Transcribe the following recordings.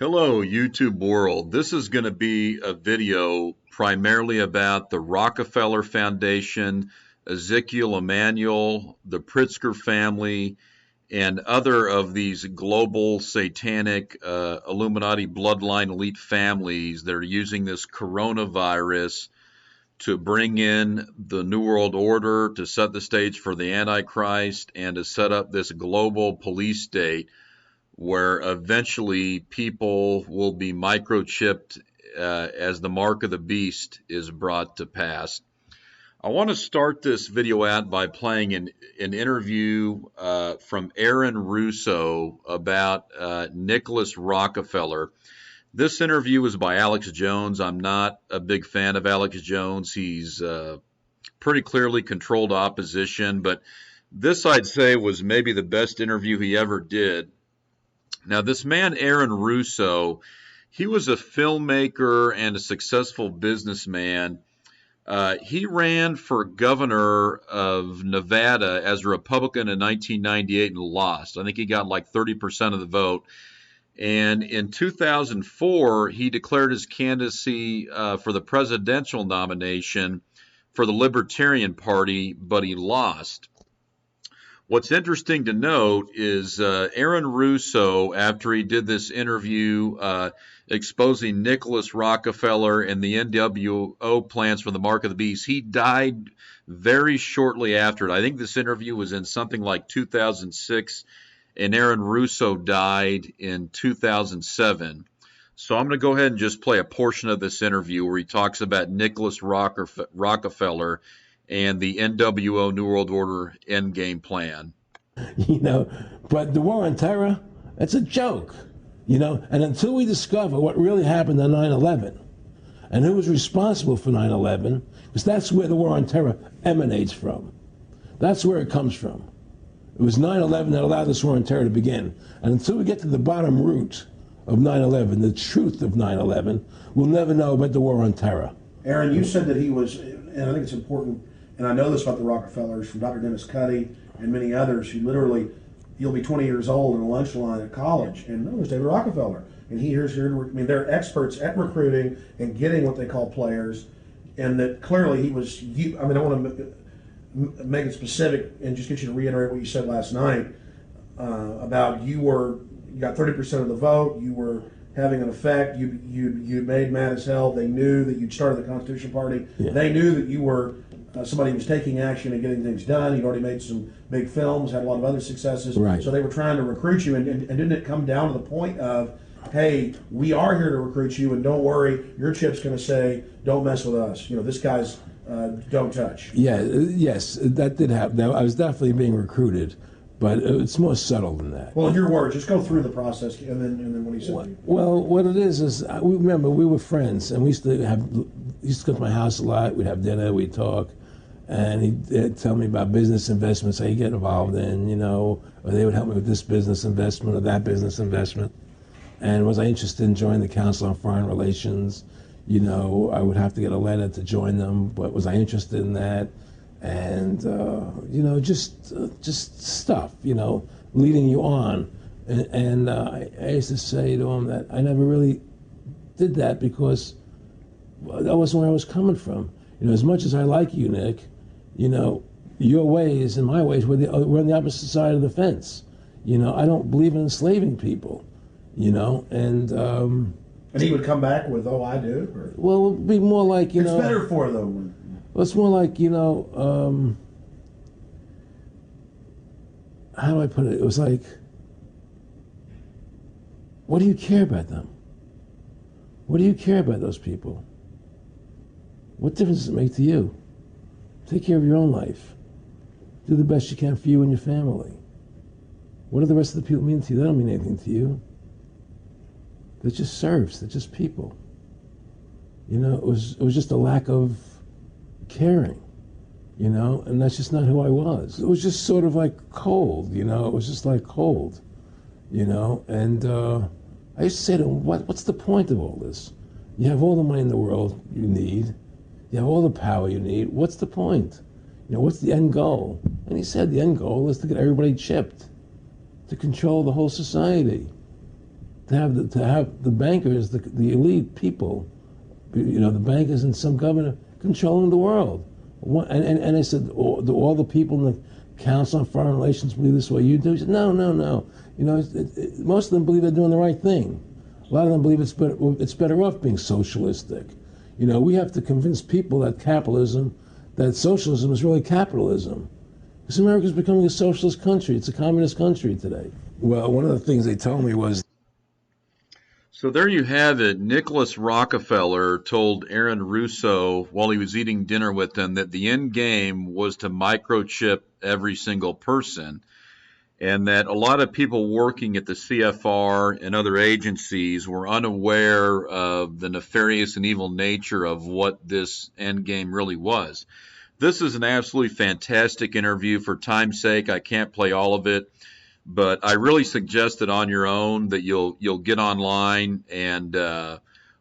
Hello, YouTube world. This is going to be a video primarily about the Rockefeller Foundation, Ezekiel Emmanuel, the Pritzker family, and other of these global satanic Illuminati bloodline elite families that are using this coronavirus to bring in the New World Order, to set the stage for the Antichrist, and to set up this global police state where eventually people will be microchipped as the mark of the beast is brought to pass. I want to start this video out by playing an interview from Aaron Russo about Nicholas Rockefeller. This interview was by Alex Jones. I'm not a big fan of Alex Jones. He's pretty clearly controlled opposition, but this I'd say was maybe the best interview he ever did. Now, this man, Aaron Russo, he was a filmmaker and a successful businessman. He ran for governor of Nevada as a Republican in 1998 and lost. I think he got like 30% of the vote. And in 2004, he declared his candidacy for the presidential nomination for the Libertarian Party, but he lost. What's interesting to note is Aaron Russo, after he did this interview exposing Nicholas Rockefeller and the NWO plans for the Mark of the Beast, he died very shortly after it. I think this interview was in something like 2006, and Aaron Russo died in 2007. So I'm going to go ahead and just play a portion of this interview where he talks about Nicholas Rockefeller and the NWO New World Order endgame plan. But the war on terror, it's a joke, and until we discover what really happened on 9/11 and who was responsible for 9/11, because that's where the war on terror emanates from. That's where it comes from. It was 9/11 that allowed this war on terror to begin. And until we get to the bottom root of 9/11, the truth of 9/11, we'll never know about the war on terror. Aaron, you said that he was, and I think it's important, and I know this about the Rockefellers from Dr. Dennis Cuddy and many others who literally, you'll be 20 years old in a lunch line at college, and no, there's David Rockefeller. And they're experts at recruiting and getting what they call players, and that clearly he was, I want to make it specific and just get you to reiterate what you said last night about you got 30% of the vote, you were having an effect, you made mad as hell, they knew that you'd started the Constitution Party, They knew that you were somebody who was taking action and getting things done. You'd already made some big films, had a lot of other successes. Right. So they were trying to recruit you, and didn't it come down to the point of, hey, we are here to recruit you, and don't worry, your chip's going to say, don't mess with us. This guy's don't touch. Yes, that did happen. I was definitely being recruited, but it's more subtle than that. Well, in your words, just go through the process, and then what he said. Well, what it is remember we were friends, and we used to go to my house a lot. We'd have dinner, we'd talk. And he'd tell me about business investments he'd get involved in, or they would help me with this business investment or that business investment. And was I interested in joining the Council on Foreign Relations? I would have to get a letter to join them, but was I interested in that? And, just stuff, leading you on. And I used to say to him that I never really did that because that wasn't where I was coming from. As much as I like you, Nick, your ways and my ways, we're on the opposite side of the fence. I don't believe in enslaving people, and he would come back with, oh, I do? Or? Well, it would be more like, It's better for them. Well, it's more like, how do I put it? It was like, what do you care about them? What do you care about those people? What difference does it make to you? Take care of your own life. Do the best you can for you and your family. What do the rest of the people mean to you? They don't mean anything to you. They're just serfs. They're just people. It was just a lack of caring, and that's just not who I was. It was just sort of like cold, it was just like cold, and I used to say to him, what's the point of all this? You have all the money in the world you need. You have all the power you need. What's the point? What's the end goal? And he said the end goal is to get everybody chipped, to control the whole society, to have the bankers, the elite people, the bankers and some governor controlling the world. And I said, all the people in the Council on Foreign Relations believe this way you do? He said, no. Most of them believe they're doing the right thing. A lot of them believe it's better off being socialistic. We have to convince people that socialism is really capitalism. Because America's becoming a socialist country. It's a communist country today. Well, one of the things they told me was... So there you have it. Nicholas Rockefeller told Aaron Russo while he was eating dinner with him that the end game was to microchip every single person, and that a lot of people working at the CFR and other agencies were unaware of the nefarious and evil nature of what this end game really was. This is an absolutely fantastic interview. For time's sake, I can't play all of it, but I really suggest that on your own that you'll get online and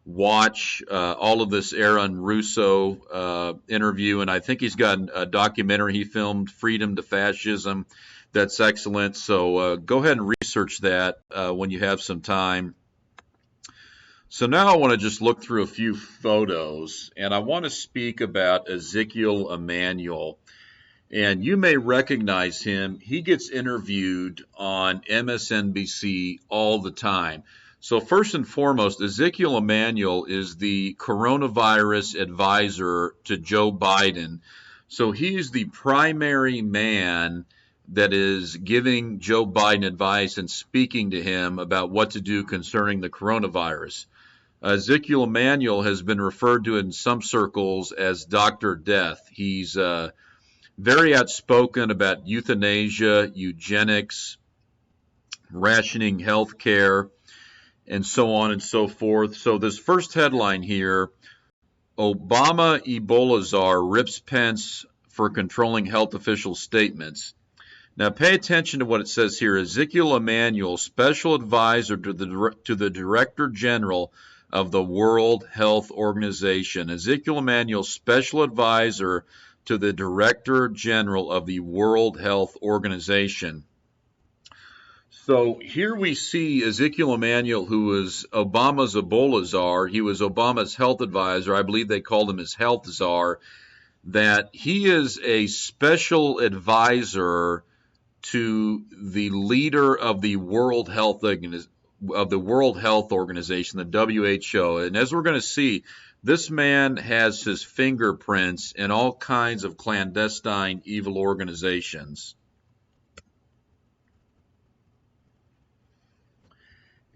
watch all of this Aaron Russo interview. And I think he's got a documentary he filmed, Freedom to Fascism. That's excellent. So go ahead and research that when you have some time. So now I want to just look through a few photos, and I want to speak about Ezekiel Emmanuel. And you may recognize him. He gets interviewed on MSNBC all the time. So first and foremost, Ezekiel Emmanuel is the coronavirus advisor to Joe Biden. So he's the primary man that is giving Joe Biden advice and speaking to him about what to do concerning the coronavirus. Ezekiel Emmanuel has been referred to in some circles as Dr. Death. He's very outspoken about euthanasia, eugenics, rationing health care, and so on and so forth. So this first headline here, Obama Ebola czar rips Pence for controlling health officials' statements. Now pay attention to what it says here. Ezekiel Emmanuel, special advisor to the Director General of the World Health Organization. Ezekiel Emmanuel, special advisor to the Director General of the World Health Organization. So here we see Ezekiel Emmanuel, who was Obama's Ebola czar. He was Obama's health advisor. I believe they called him his health czar. That he is a special advisor to the leader of the World Health Organization, the WHO. And as we're going to see, this man has his fingerprints in all kinds of clandestine evil organizations.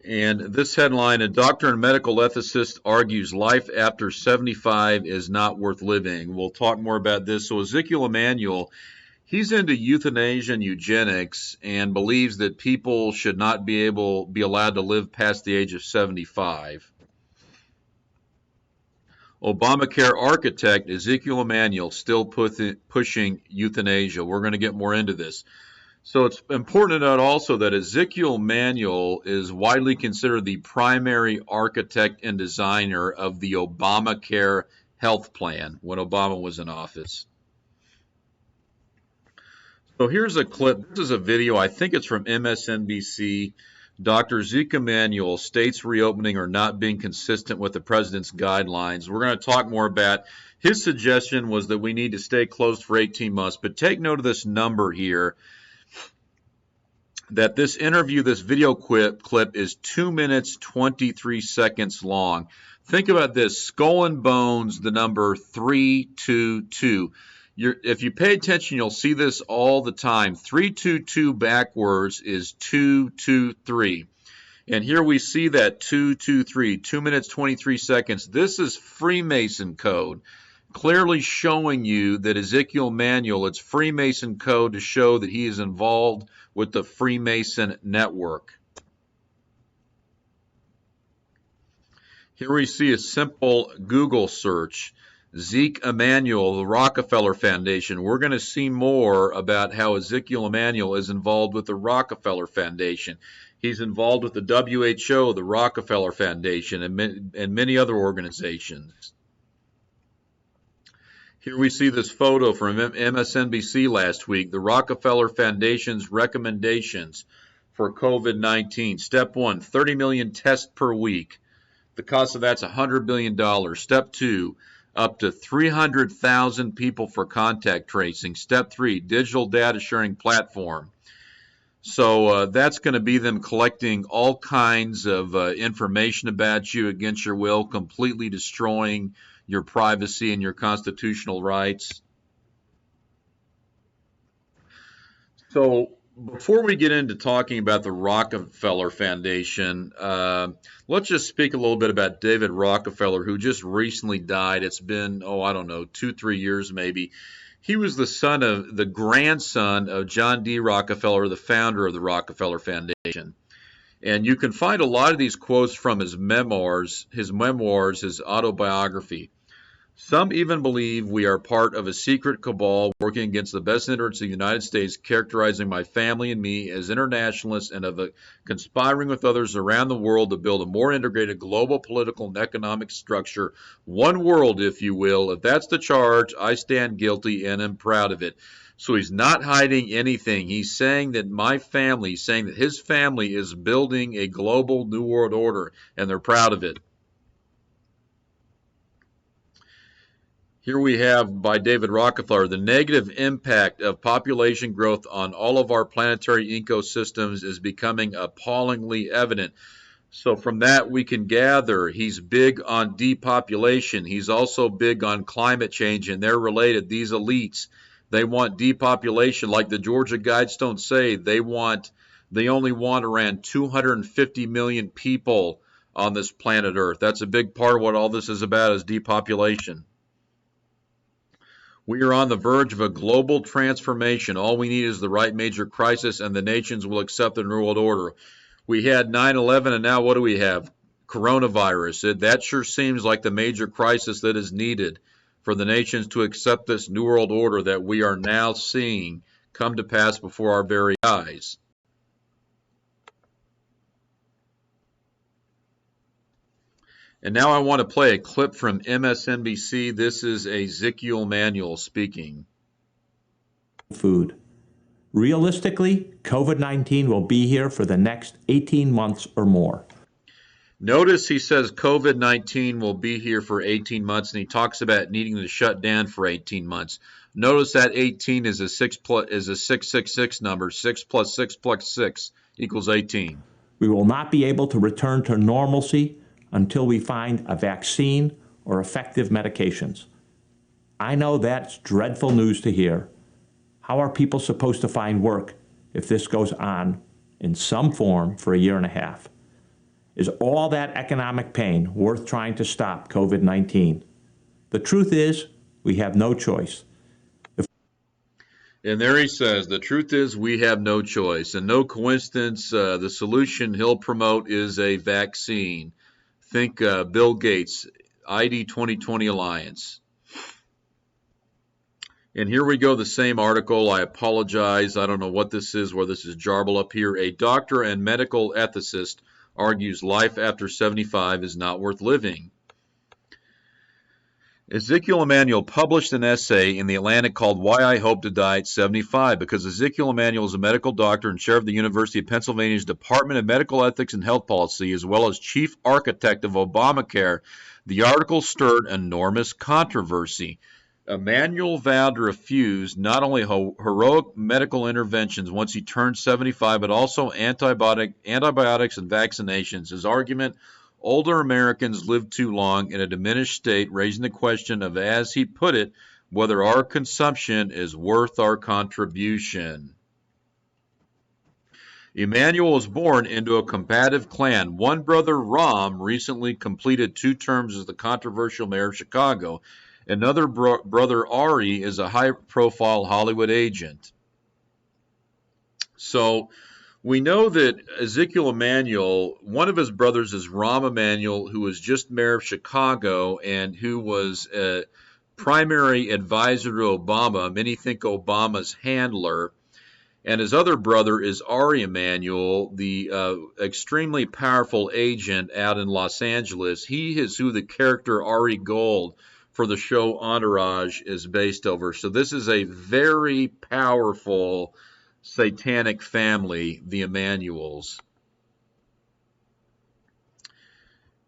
And this headline, a doctor and medical ethicist argues life after 75 is not worth living. We'll talk more about this. So Ezekiel Emmanuel, he's into euthanasia and eugenics and believes that people should not be allowed to live past the age of 75. Obamacare architect Ezekiel Emmanuel still pushing euthanasia. We're going to get more into this. So it's important to note also that Ezekiel Emmanuel is widely considered the primary architect and designer of the Obamacare health plan when Obama was in office. So here's a clip. This is a video. I think it's from MSNBC. Dr. Ezekiel Emmanuel, states reopening are not being consistent with the president's guidelines. We're going to talk more about his suggestion was that we need to stay closed for 18 months. But take note of this number here, that this interview, this video clip is 2 minutes, 23 seconds long. Think about this. Skull and Bones, the number 322. If you pay attention, you'll see this all the time. 322 backwards is 223. And here we see that 223, 2 minutes, 23 seconds. This is Freemason code, clearly showing you that Ezekiel Emmanuel, it's Freemason code to show that he is involved with the Freemason network. Here we see a simple Google search. Zeke Emmanuel, the Rockefeller Foundation. We're going to see more about how Ezekiel Emmanuel is involved with the Rockefeller Foundation. He's involved with the WHO, the Rockefeller Foundation, and many other organizations. Here we see this photo from MSNBC last week, the Rockefeller Foundation's recommendations for COVID-19. Step 1, 30 million tests per week. The cost of that's $100 billion. Step 2, up to 300,000 people for contact tracing. Step 3, digital data sharing platform. So that's going to be them collecting all kinds of information about you against your will, completely destroying your privacy and your constitutional rights. So before we get into talking about the Rockefeller Foundation, let's just speak a little bit about David Rockefeller, who just recently died. It's been, I don't know, 2-3 years maybe. He was the grandson of John D. Rockefeller, the founder of the Rockefeller Foundation. And you can find a lot of these quotes from his memoirs, his autobiography. Some even believe we are part of a secret cabal working against the best interests of the United States, characterizing my family and me as internationalists and of conspiring with others around the world to build a more integrated global political and economic structure. One world, if you will. If that's the charge, I stand guilty and am proud of it. So he's not hiding anything. He's saying that his family is building a global new world order, and they're proud of it. Here we have by David Rockefeller, the negative impact of population growth on all of our planetary ecosystems is becoming appallingly evident. So from that we can gather he's big on depopulation. He's also big on climate change, and they're related. These elites, they want depopulation. Like the Georgia Guidestones say, they only want around 250 million people on this planet Earth. That's a big part of what all this is about, is depopulation. We are on the verge of a global transformation. All we need is the right major crisis, and the nations will accept the New World Order. We had 9/11, and now what do we have? Coronavirus. That sure seems like the major crisis that is needed for the nations to accept this New World Order that we are now seeing come to pass before our very eyes. And now I want to play a clip from MSNBC. This is Ezekiel Emmanuel speaking. Food. Realistically, COVID-19 will be here for the next 18 months or more. Notice he says COVID-19 will be here for 18 months, and he talks about needing to shut down for 18 months. Notice that 18 is a 666 number. 6 plus 6 plus 6 equals 18. We will not be able to return to normalcy until we find a vaccine or effective medications. I know that's dreadful news to hear. How are people supposed to find work if this goes on in some form for a year and a half? Is all that economic pain worth trying to stop COVID-19? The truth is, we have no choice. And there he says, the truth is we have no choice. And no coincidence, the solution he'll promote is a vaccine. Think Bill Gates, ID 2020 Alliance. And here we go, the same article. I apologize. I don't know what this is, where this is jarbled up here. A doctor and medical ethicist argues life after 75 is not worth living. Ezekiel Emmanuel published an essay in The Atlantic called Why I Hope to Die at 75, because Ezekiel Emmanuel is a medical doctor and chair of the University of Pennsylvania's Department of Medical Ethics and Health Policy, as well as chief architect of Obamacare. The article stirred enormous controversy. Emmanuel vowed to refuse not only heroic medical interventions once he turned 75, but also antibiotics and vaccinations. His argument: older Americans live too long in a diminished state, raising the question of, as he put it, whether our consumption is worth our contribution. Emmanuel was born into a combative clan. One brother, Ram, recently completed 2 terms as the controversial mayor of Chicago. Another brother, Ari, is a high-profile Hollywood agent. So we know that Ezekiel Emmanuel, one of his brothers is Rahm Emanuel, who was just mayor of Chicago and who was a primary advisor to Obama. Many think Obama's handler. And his other brother is Ari Emanuel, the extremely powerful agent out in Los Angeles. He is who the character Ari Gold for the show Entourage is based over. So this is a very powerful satanic family, the Emmanuels.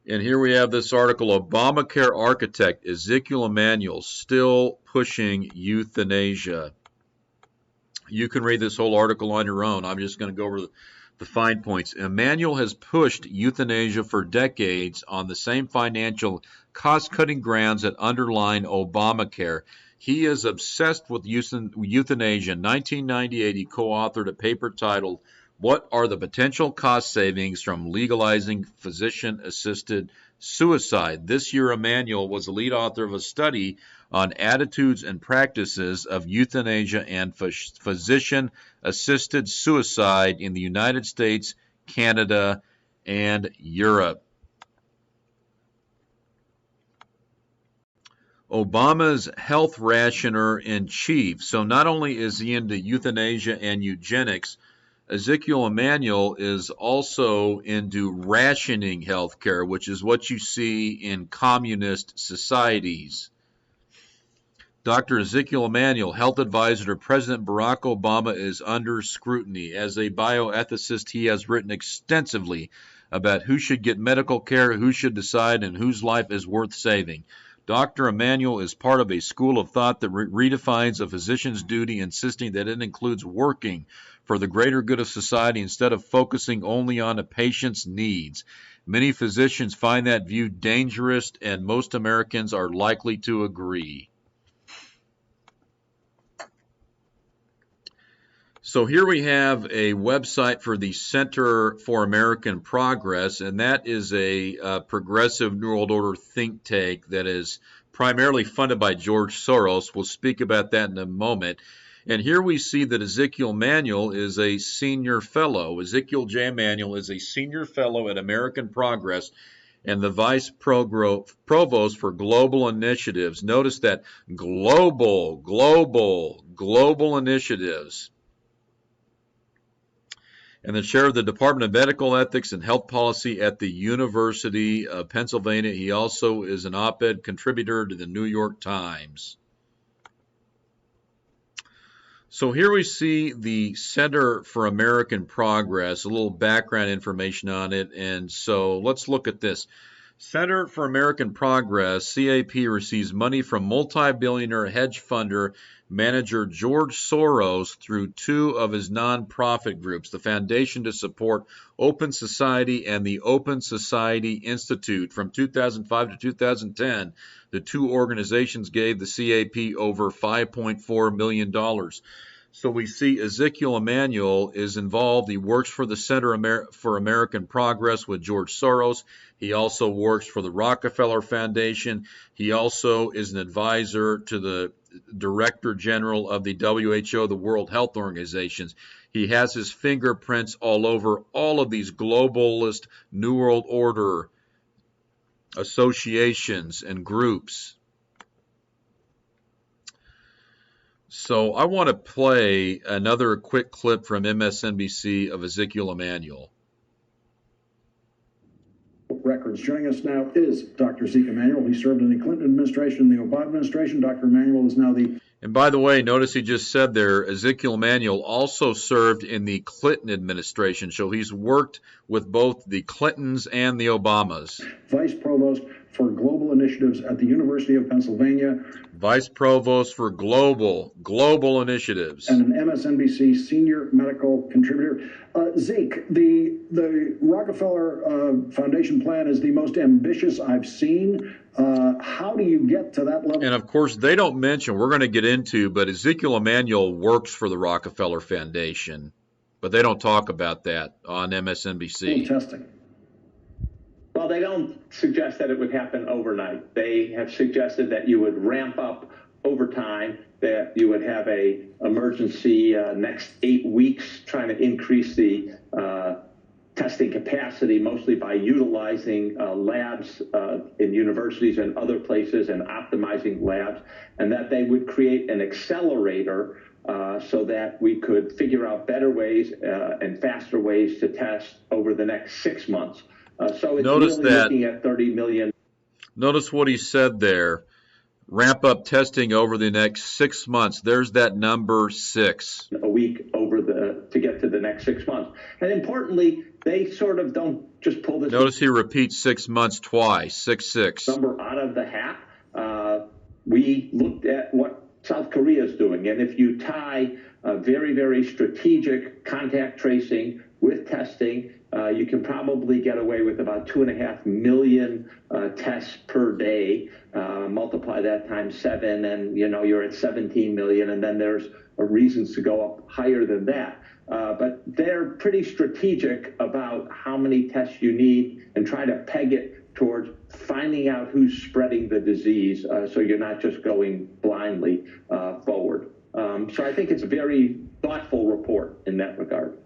And here we have this article, Obamacare architect Ezekiel Emmanuel still pushing euthanasia. You can read this whole article on your own. I'm just going to go over the fine points. Emmanuel has pushed euthanasia for decades on the same financial cost-cutting grounds that underline Obamacare. He is obsessed with euthanasia. In 1998, he co-authored a paper titled, "What are the potential cost savings from legalizing physician-assisted suicide?" This year, Emmanuel was the lead author of a study on attitudes and practices of euthanasia and physician-assisted suicide in the United States, Canada, and Europe. Obama's health rationer in chief. So not only is he into euthanasia and eugenics, Ezekiel Emmanuel is also into rationing healthcare, which is what you see in communist societies. Dr. Ezekiel Emmanuel, health advisor to President Barack Obama, is under scrutiny. As a bioethicist, he has written extensively about who should get medical care, who should decide, and whose life is worth saving. Dr. Emmanuel is part of a school of thought that redefines a physician's duty, insisting that it includes working for the greater good of society instead of focusing only on a patient's needs. Many physicians find that view dangerous, and most Americans are likely to agree. So here we have a website for the Center for American Progress, and that is a progressive New World Order think tank that is primarily funded by George Soros. We'll speak about that in a moment. And here we see that Ezekiel Emmanuel is a senior fellow. Ezekiel J. Emmanuel is a senior fellow at American Progress and the vice provost for global initiatives. Notice that global initiatives. And the chair of the Department of Medical Ethics and Health Policy at the University of Pennsylvania. He also is an op-ed contributor to the New York Times. So here we see the Center for American Progress, a little background information on it. And so let's look at this. Center for American Progress, CAP, receives money from multi-billionaire hedge funder manager George Soros through two of his nonprofit groups, the Foundation to Support Open Society and the Open Society Institute. From 2005 to 2010, the two organizations gave the CAP over $5.4 million. So we see Ezekiel Emmanuel is involved. He works for the Center for American Progress with George Soros. He also works for the Rockefeller Foundation. He also is an advisor to the Director General of the WHO, the World Health Organization. He has his fingerprints all over all of these globalist New World Order associations and groups. So I want to play another quick clip from MSNBC of Ezekiel Emmanuel. Records. Joining us now is Dr. Ezekiel Emmanuel. He served in the Clinton administration, the Obama administration. Dr. Emmanuel is now the... And by the way, notice he just said there, Ezekiel Emmanuel also served in the Clinton administration. So he's worked with both the Clintons and the Obamas. Vice Provost for Global Initiatives at the University of Pennsylvania. Vice Provost for Global Initiatives. And an MSNBC senior medical contributor. Zeke, the Rockefeller Foundation plan is the most ambitious I've seen. How do you get to that level? And of course, they don't mention, we're going to get into, but Ezekiel Emmanuel works for the Rockefeller Foundation. But they don't talk about that on MSNBC. Testing. Well, they don't suggest that it would happen overnight. They have suggested that you would ramp up over time, that you would have a emergency next 8 weeks, trying to increase the testing capacity, mostly by utilizing labs in universities and other places and optimizing labs, and that they would create an accelerator so that we could figure out better ways and faster ways to test over the next 6 months. So it's Notice really that, looking at 30 million. Notice what he said there. Ramp up testing over the next 6 months. There's that number 6. A week over the to get to the next 6 months. And importantly, they sort of don't just pull this. Notice he repeats 6 months twice, 6-6. Number out of the hat. We looked at what South Korea is doing, and if you tie very, very strategic contact tracing with testing, you can probably get away with about 2.5 million tests per day. Multiply that times 7, and you're at 17 million, and then there's reasons to go up higher than that. But they're pretty strategic about how many tests you need and try to peg it towards finding out who's spreading the disease, so you're not just going blindly forward. So I think it's a very thoughtful report in that regard.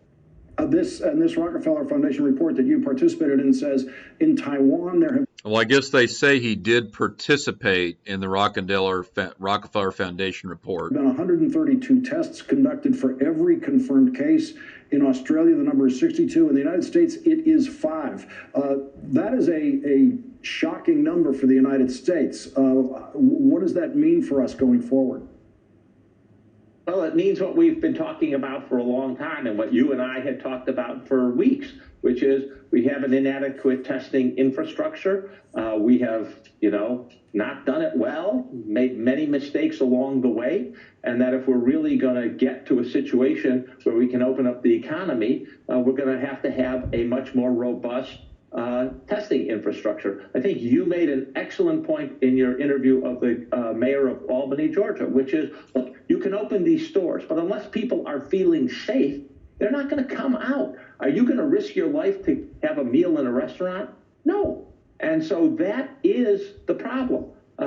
This Rockefeller Foundation report that you participated in says in Taiwan there have. Well, I guess they say he did participate in the Rockefeller Foundation report. Been 132 tests conducted for every confirmed case. In Australia, the number is 62. In the United States, it is 5. That is a shocking number for the United States. What does that mean for us going forward? Well, it means what we've been talking about for a long time and what you and I had talked about for weeks, which is we have an inadequate testing infrastructure. We have, not done it well, made many mistakes along the way, and that if we're really going to get to a situation where we can open up the economy, we're going to have a much more robust testing infrastructure. I think you made an excellent point in your interview of the mayor of Albany, Georgia, which is, look, you can open these stores, but unless people are feeling safe, they're not going to come out. Are you going to risk your life to have a meal in a restaurant? No. And so that is the problem.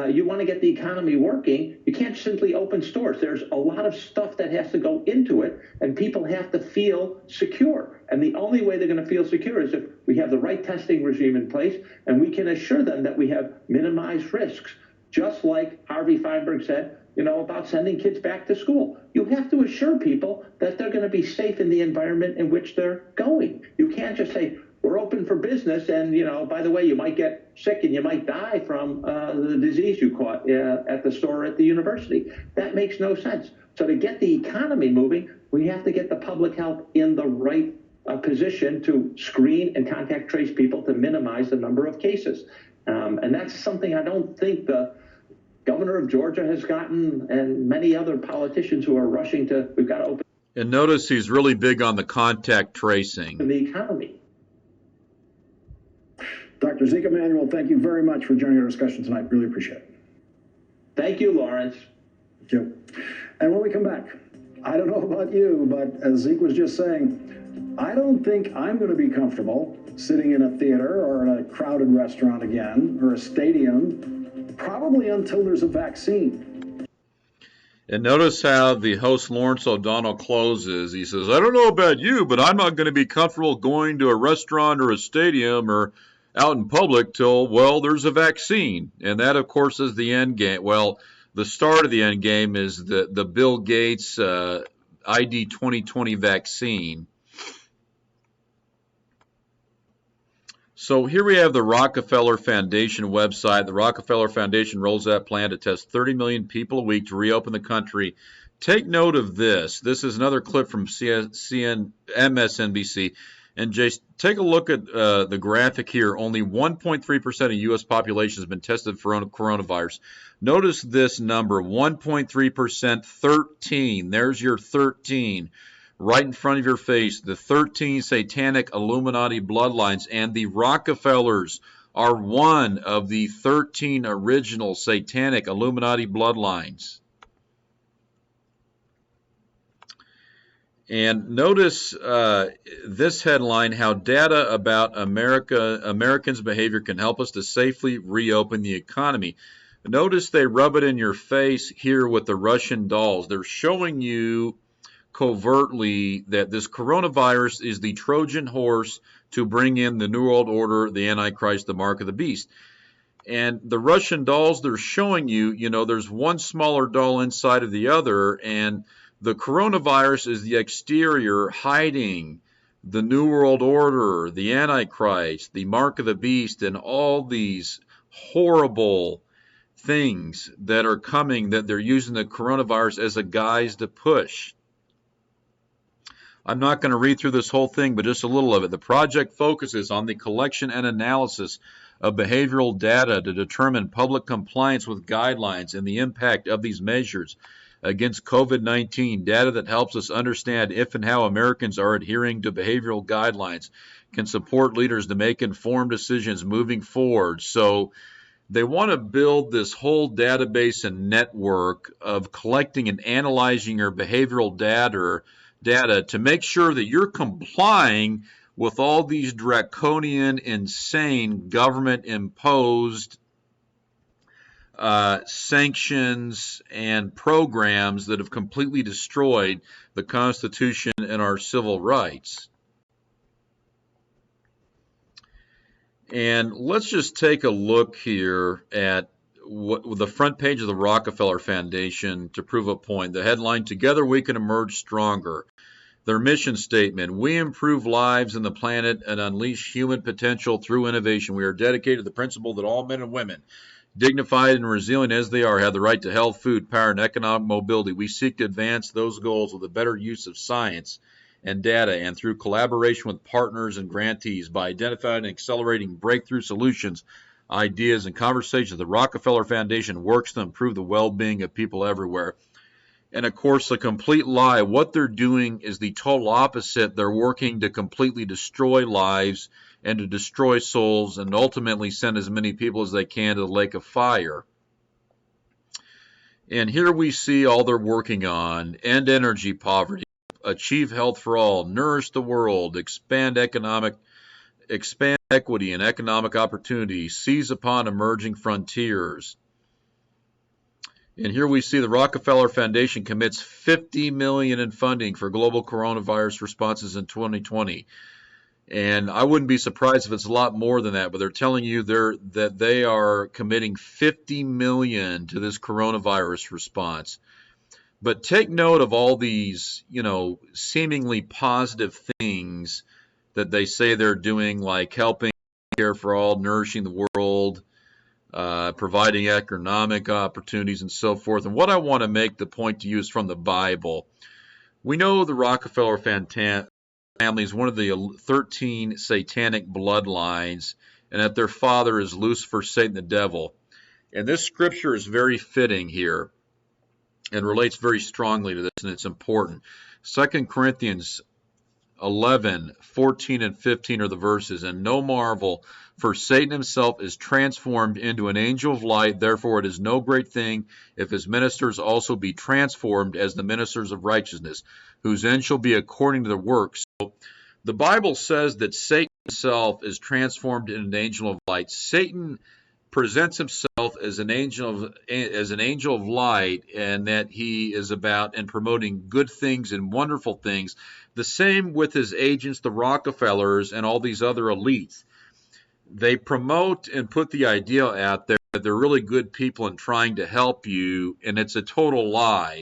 You want to get the economy working, you can't simply open stores. There's a lot of stuff that has to go into it, and people have to feel secure. And the only way they're going to feel secure is if we have the right testing regime in place, and we can assure them that we have minimized risks. Just like Harvey Feinberg said, about sending kids back to school. You have to assure people that they're going to be safe in the environment in which they're going. You can't just say, we're open for business, and, by the way, you might get sick and you might die from the disease you caught at the store at the university. That makes no sense. So to get the economy moving, we have to get the public health in the right position to screen and contact trace people to minimize the number of cases. And that's something I don't think the governor of Georgia has gotten, and many other politicians who are rushing to, we've got to open. And notice he's really big on the contact tracing. The economy. Dr. Ezekiel Emmanuel, thank you very much for joining our discussion tonight. Really appreciate it. Thank you, Lawrence. Thank you. And when we come back, I don't know about you, but as Zeke was just saying, I don't think I'm going to be comfortable sitting in a theater or in a crowded restaurant again, or a stadium, probably until there's a vaccine. And notice how the host Lawrence O'Donnell closes. He says, I don't know about you, but I'm not going to be comfortable going to a restaurant or a stadium or out in public till, well, there's a vaccine. And that, of course, is the end game. Well, the start of the end game is the Bill Gates ID 2020 vaccine. So here we have the Rockefeller Foundation website. The Rockefeller Foundation rolls out a plan to test 30 million people a week to reopen the country. Take note of this. This is another clip from MSNBC. And Jace, take a look at the graphic here. Only 1.3% of U.S. population has been tested for coronavirus. Notice this number, 1.3%, 13. There's your 13. Right in front of your face, the 13 satanic Illuminati bloodlines, and the Rockefellers are one of the 13 original satanic Illuminati bloodlines. And notice this headline, how data about Americans' behavior can help us to safely reopen the economy. Notice they rub it in your face here with the Russian dolls. They're showing you covertly that this coronavirus is the Trojan horse to bring in the New World Order, the Antichrist, the mark of the beast. And the Russian dolls they're showing you, there's one smaller doll inside of the other, and the coronavirus is the exterior hiding the New World Order, the Antichrist, the mark of the beast, and all these horrible things that are coming, that they're using the coronavirus as a guise to push. I'm not going to read through this whole thing, but just a little of it. The project focuses on the collection and analysis of behavioral data to determine public compliance with guidelines and the impact of these measures against COVID-19, data that helps us understand if and how Americans are adhering to behavioral guidelines can support leaders to make informed decisions moving forward. So they want to build this whole database and network of collecting and analyzing your behavioral data to make sure that you're complying with all these draconian, insane government-imposed sanctions and programs that have completely destroyed the Constitution and our civil rights. And let's just take a look here at the front page of the Rockefeller Foundation to prove a point. The headline, "Together We Can Emerge Stronger." Their mission statement, "We improve lives and the planet and unleash human potential through innovation. We are dedicated to the principle that all men and women, dignified and resilient as they are, have the right to health, food, power, and economic mobility. We seek to advance those goals with a better use of science and data and through collaboration with partners and grantees by identifying and accelerating breakthrough solutions, ideas, and conversations. The Rockefeller Foundation works to improve the well-being of people everywhere." And of course, the complete lie, what they're doing is the total opposite. They're working to completely destroy lives and to destroy souls and ultimately send as many people as they can to the lake of fire. And here we see all they're working on: end energy poverty, achieve health for all, nourish the world, expand equity and economic opportunity, seize upon emerging frontiers. And here we see the Rockefeller Foundation commits $50 million in funding for global coronavirus responses in 2020. And I wouldn't be surprised if it's a lot more than that, but they're telling you that they are committing $50 million to this coronavirus response. But take note of all these, seemingly positive things that they say they're doing, like helping care for all, nourishing the world, providing economic opportunities, and so forth. And what I want to make the point to you is from the Bible. We know the Rockefeller family is one of the 13 satanic bloodlines, and that their father is Lucifer, Satan, the devil. And this scripture is very fitting here and relates very strongly to this, and it's important. 2 Corinthians 11, 14, and 15 are the verses. "And no marvel, for Satan himself is transformed into an angel of light. Therefore it is no great thing if his ministers also be transformed as the ministers of righteousness, whose end shall be according to their works." So the Bible says that Satan himself is transformed into an angel of light. Satan presents himself as an angel of light, and that he is about and promoting good things and wonderful things. The same with his agents, the Rockefellers, and all these other elites. They promote and put the idea out there that they're really good people and trying to help you, and it's a total lie.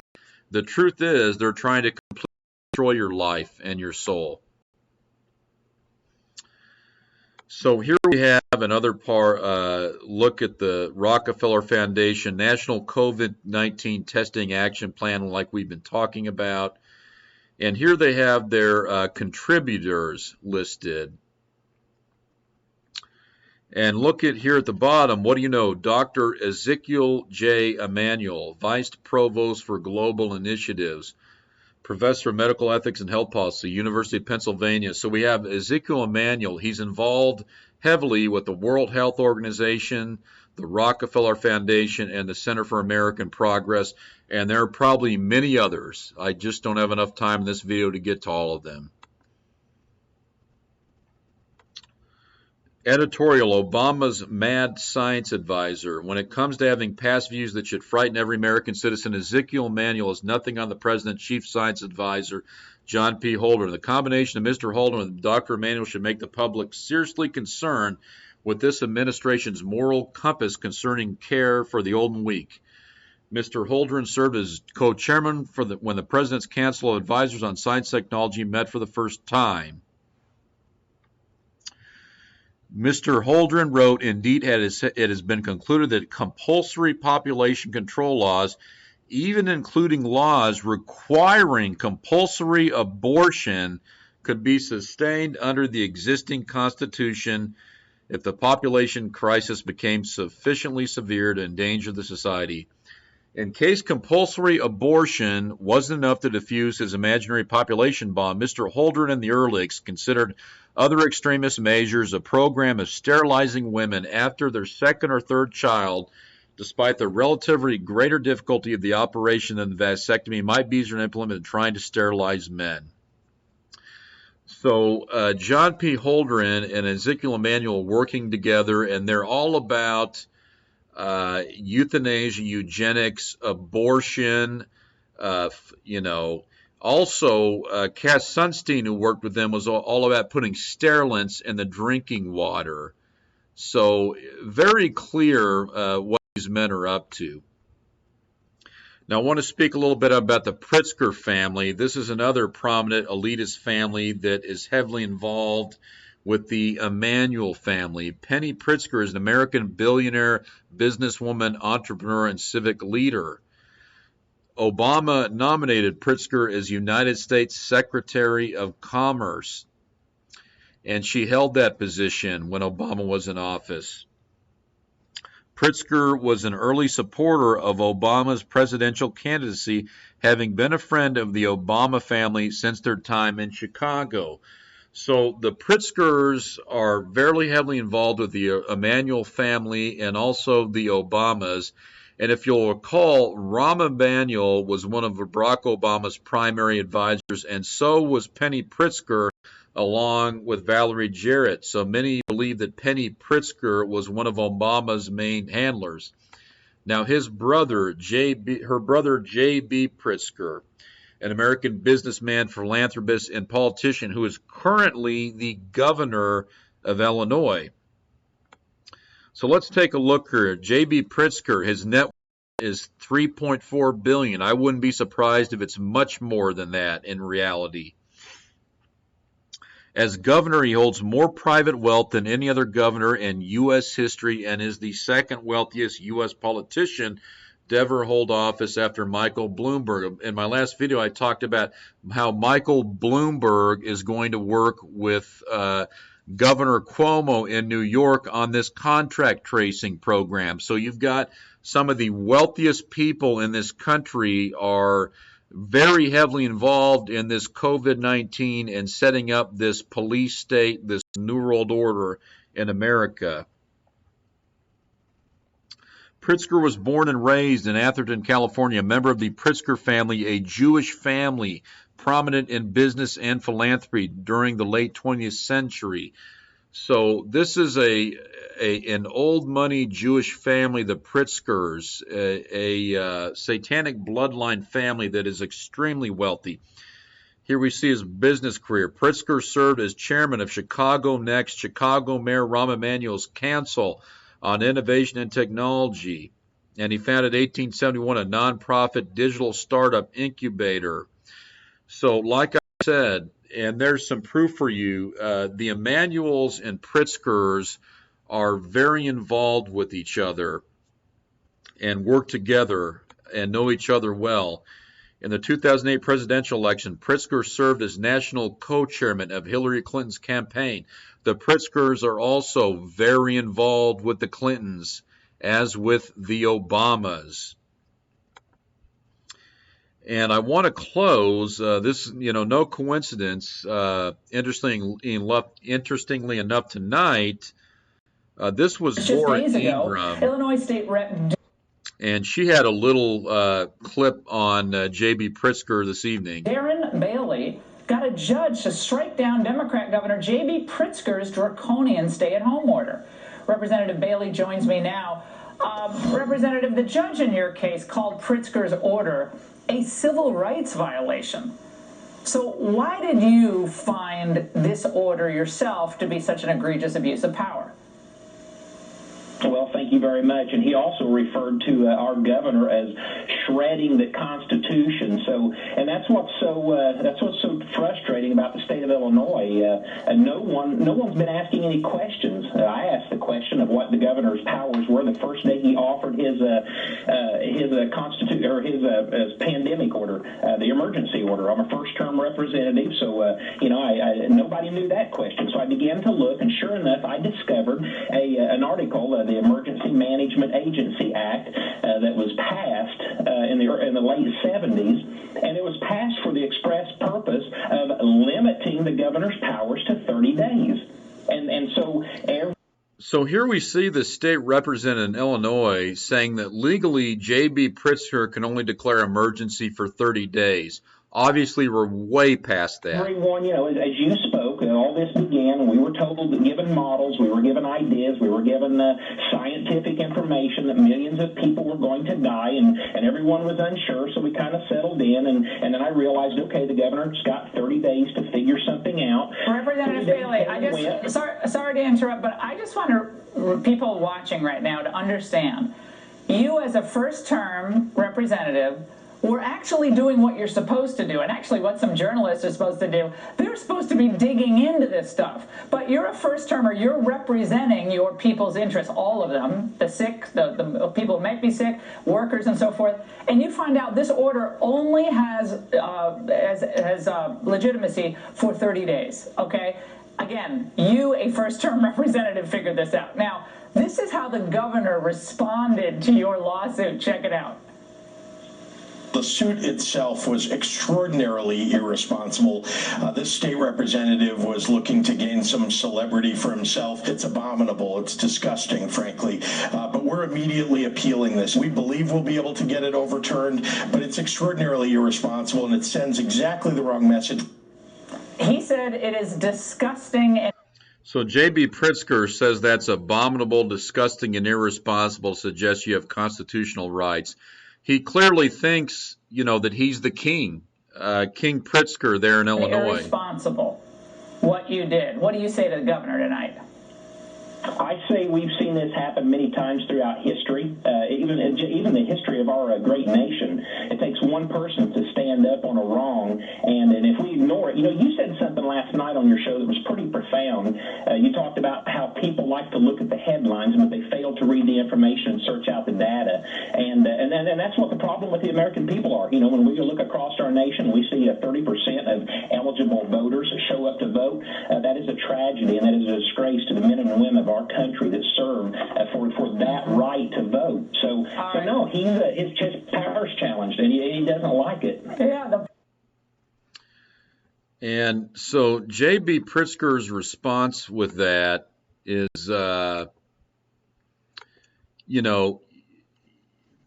The truth is they're trying to completely destroy your life and your soul. So here we have another look at the Rockefeller Foundation National COVID-19 Testing Action Plan, like we've been talking about. And here they have their contributors listed. And look at here at the bottom, what do you know? Dr. Ezekiel J. Emmanuel, Vice Provost for Global Initiatives, Professor of Medical Ethics and Health Policy, University of Pennsylvania. So we have Ezekiel Emmanuel. He's involved heavily with the World Health Organization, the Rockefeller Foundation, and the Center for American Progress. And there are probably many others. I just don't have enough time in this video to get to all of them. Editorial, Obama's mad science advisor. When it comes to having past views that should frighten every American citizen, Ezekiel Emmanuel is nothing on the president's chief science advisor, John P. Holdren. The combination of Mr. Holdren and Dr. Emmanuel should make the public seriously concerned with this administration's moral compass concerning care for the old and weak. Mr. Holdren served as co-chairman when the President's Council of Advisors on Science Technology met for the first time. Mr. Holdren wrote, indeed, it has been concluded that compulsory population control laws even including laws requiring compulsory abortion, could be sustained under the existing Constitution if the population crisis became sufficiently severe to endanger the society. In case compulsory abortion wasn't enough to defuse his imaginary population bomb, Mr. Holdren and the Ehrlichs considered other extremist measures, a program of sterilizing women after their second or third child, despite the relatively greater difficulty of the operation than the vasectomy, might be easier to implement than trying to sterilize men. So John P. Holdren and Ezekiel Emmanuel working together, and they're all about euthanasia, eugenics, abortion, Also, Cass Sunstein, who worked with them, was all about putting sterilants in the drinking water. So very clear what these men are up to. Now, I want to speak a little bit about the Pritzker family. This is another prominent elitist family that is heavily involved with the Emmanuel family. Penny Pritzker is an American billionaire, businesswoman, entrepreneur, and civic leader. Obama nominated Pritzker as United States Secretary of Commerce, and she held that position when Obama was in office. Pritzker was an early supporter of Obama's presidential candidacy, having been a friend of the Obama family since their time in Chicago. So the Pritzkers are very heavily involved with the Emmanuel family and also the Obamas. And if you'll recall, Rahm Emanuel was one of Barack Obama's primary advisors, and so was Penny Pritzker, along with Valerie Jarrett. So many believe that Penny Pritzker was one of Obama's main handlers. Now, her brother, J.B. Pritzker, an American businessman, philanthropist, and politician who is currently the governor of Illinois. So let's take a look here. J.B. Pritzker, his net worth is $3.4 billion. I wouldn't be surprised if it's much more than that in reality. As governor, he holds more private wealth than any other governor in U.S. history and is the second wealthiest U.S. politician to ever hold office after Michael Bloomberg. In my last video, I talked about how Michael Bloomberg is going to work with Governor Cuomo in New York on this contract tracing program. So you've got some of the wealthiest people in this country are very heavily involved in this COVID-19 and setting up this police state, this New World Order in America. Pritzker was born and raised in Atherton, California, a member of the Pritzker family, a Jewish family prominent in business and philanthropy during the late 20th century. So this is an old money Jewish family, the Pritzkers, a satanic bloodline family that is extremely wealthy. Here we see his business career. Pritzker served as chairman of Chicago Next, Chicago Mayor Rahm Emanuel's Council on Innovation and Technology, and he founded 1871 a nonprofit digital startup incubator. So like I said, and there's some proof for you, the Emmanuels and Pritzkers are very involved with each other and work together and know each other well. In the 2008 presidential election, Pritzker served as national co-chairman of Hillary Clinton's campaign. The Pritzkers are also very involved with the Clintons, as with the Obamas. And I want to close this, no coincidence. Interestingly enough, tonight, this was Laura Ingraham, Illinois State Rep. And she had a little clip on J.B. Pritzker this evening. Darren Bailey got a judge to strike down Democrat Governor J.B. Pritzker's draconian stay-at-home order. Representative Bailey joins me now. Representative, the judge in your case called Pritzker's order a civil rights violation. So why did you find this order yourself to be such an egregious abuse of power? Well, thank you very much. And he also referred to our governor as shredding the Constitution. So, and that's what's so frustrating about the state of Illinois. No one's been asking any questions. I asked the question of what the governor's powers were the first day he offered his his pandemic order, the emergency order. I'm a first-term representative, so nobody knew that question. So I began to look, and sure enough, I discovered an article, the Emergency Management Agency Act, that was passed in the late 70s, and it was passed for the express purpose of limiting the governor's powers to 30 days. So here we see the state representative in Illinois saying that legally J.B. Pritzker can only declare emergency for 30 days. Obviously, we're way past that. Everyone, as you spoke, all this began, we were told, given models, we were given ideas, we were given scientific information that millions of people were going to die, and everyone was unsure, so we kind of settled in, and then I realized, okay, the governor's got 30 days to figure something out. Representative Bailey, sorry to interrupt, but I just want people watching right now to understand, you as a first-term representative we're actually doing what you're supposed to do, and actually what some journalists are supposed to do. They're supposed to be digging into this stuff. But you're a first-termer. You're representing your people's interests, all of them, the sick, the people who might be sick, workers, and so forth. And you find out this order only has legitimacy for 30 days, okay? Again, you, a first-term representative, figured this out. Now, this is how the governor responded to your lawsuit. Check it out. The suit itself was extraordinarily irresponsible. This state representative was looking to gain some celebrity for himself. It's abominable. It's disgusting, frankly. But we're immediately appealing this. We believe we'll be able to get it overturned, but it's extraordinarily irresponsible, and it sends exactly the wrong message. He said it is disgusting. So J.B. Pritzker says that's abominable, disgusting, and irresponsible, suggests you have constitutional rights. He clearly thinks, that he's the king, King Pritzker there in Illinois. Irresponsible, what you did. What do you say to the governor tonight? I say we've seen this happen many times throughout history, even the history of our great nation. It takes one person to stand up on a wrong, and if we ignore it, you said something last night on your show that was pretty profound. You talked about how people like to look at the headlines, but they fail to read the information and search out the data, and that's what the problem with the American people are. When we look across our nation, we see 30% of eligible voters show up to vote. That is a tragedy, and that is a disgrace to the men and women of our country that serve for that right to vote. So no, his power's challenged, and he doesn't like it. Yeah. And so J.B. Pritzker's response with that is,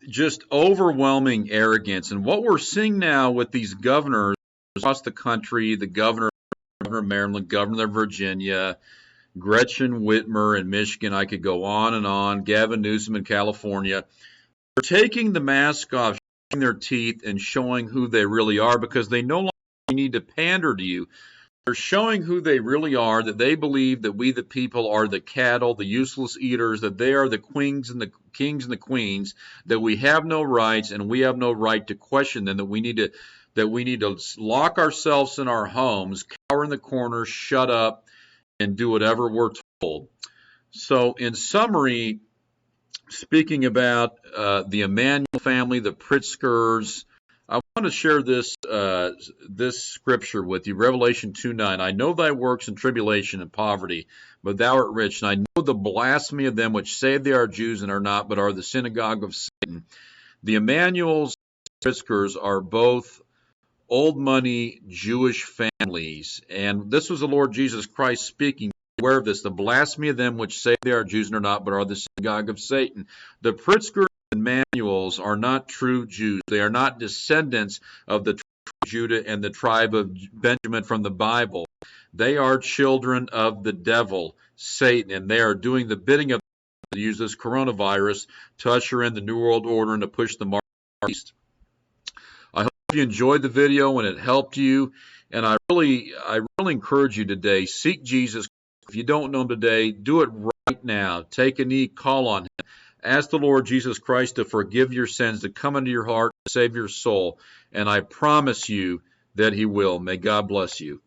just overwhelming arrogance. And what we're seeing now with these governors across the country, the governor of Maryland, governor of Virginia, Gretchen Whitmer in Michigan, I could go on and on, Gavin Newsom in California, they're taking the mask off, showing their teeth, and showing who they really are, because they no longer need to pander to you. They're showing who they really are, that they believe that we the people are the cattle, the useless eaters, that they are the queens and the kings and the queens, that we have no rights and we have no right to question them, that we need to lock ourselves in our homes, cower in the corner, shut up, and do whatever we're told. So in summary, speaking about the Emmanuel family, the Pritzkers, I want to share this scripture with you, Revelation 2:9. I know thy works and tribulation and poverty, but thou art rich, and I know the blasphemy of them which say they are Jews and are not, but are the synagogue of Satan. The Emmanuels and Pritzkers are both old money Jewish families, and this was the Lord Jesus Christ speaking. Beware of this, the blasphemy of them which say they are Jews and are not, but are the synagogue of Satan. The Pritzker and Emmanuels are not true Jews. They are not descendants of the tribe of Judah and the tribe of Benjamin from the Bible. They are children of the devil, Satan, and they are doing the bidding of to use this coronavirus to usher in the New World Order and to push the mark east. I hope you enjoyed the video and it helped you, and I really encourage you today, seek Jesus. If you don't know him today, do it right now. Take a knee, call on him. Ask the Lord Jesus Christ to forgive your sins, to come into your heart, to save your soul, and I promise you that he will. May God bless you.